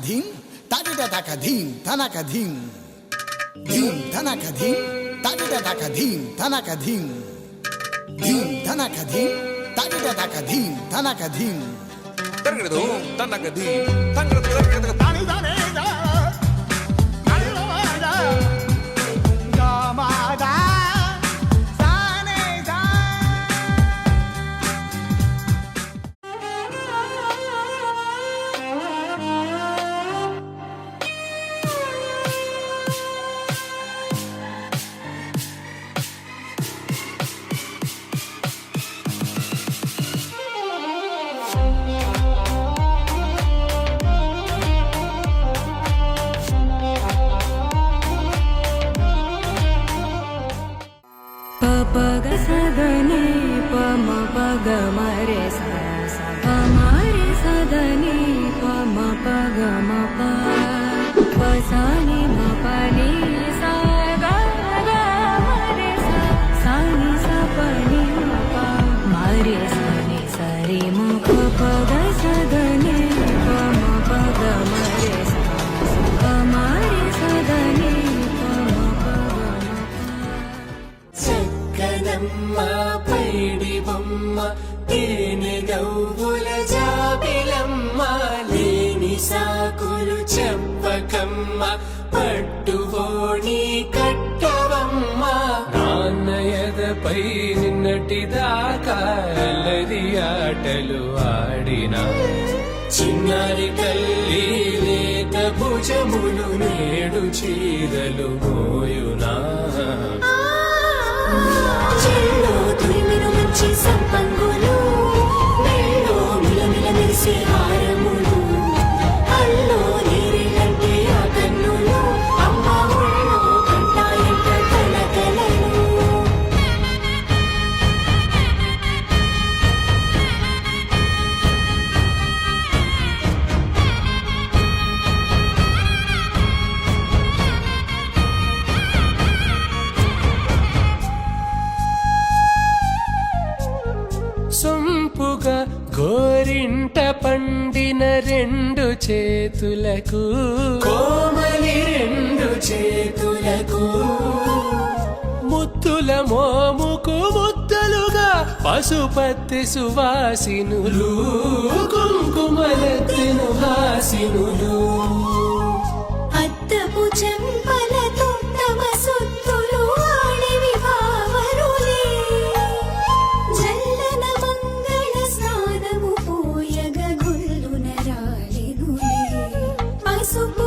ధీం తాకిట తక ధీం తనక ధీం ధీం తనక ధీం తాకిట తక ధీం తనక ధీం ధీం తనక ధీం తాకిట తక ధీం తనక ధీం తరగదు తనక ధీం తరగదు తాని తానే पग सदने पम पग मरे सा मरे सदने पम पग म पसानी म पनि सा मरे सानी सा पनि मरे सनि सरि मुख पग सदने पम पग मरे सा मरे सदने పైడి బొమ్మ తేనె నవ్వుల జాబిలమ్మ లేని సాకులు చెప్పకమ్మ పట్టువోణి కట్టవమ్మ నాన్నయదపై నిన్నటిదాకా అల్లరి ఆటలు ఆడిన చిన్నారి తల్లి లేత భుజములు నేడు చీరలు మోయునా సంపంగులు మెళ్ళో మిలమిల మెరిసే హారములు అల్లో నీరిలంటే ఆ కన్నులు అమ్మ ఒళ్ళో కంటాయంట కలకలలు సొంపుగా గోరింట పండిన రెండు చేతులకు కోమలి రెండు చేతులకు ముత్తుల మోముకు ముద్దలుగా పసుపత్తి సువాసినులు కుంకుమలెత్తిను హాసినులు అద్దపు చెంపలతో తమ సుత్తులు ఆడివి భావరులే జల్లన మంగళ స్నానము పోయగ గుల్లున రాలిగులే పసుపు